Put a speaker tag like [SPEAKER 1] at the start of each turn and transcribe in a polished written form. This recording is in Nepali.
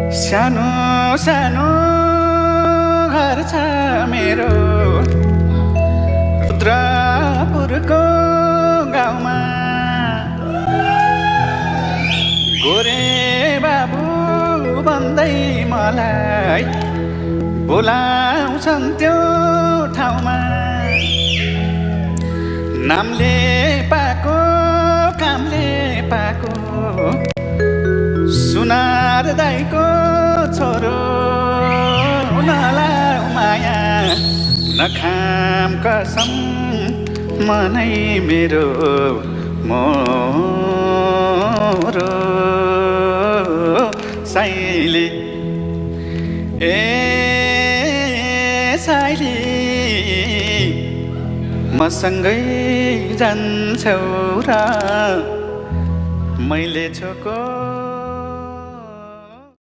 [SPEAKER 1] सानो सानो घर छ मेरो रुद्रपुरको गाउँमा गोरे बाबु भन्दै मलाई बोलाउँछन् त्यो ठाउँमा नामले पाएको कामले पाएको सुनार दाइको छोरो नलाउ माया नखाम कसम मनै मेरो मोरो साइली ए साइली मसँगै जान्छौ र मैले छोको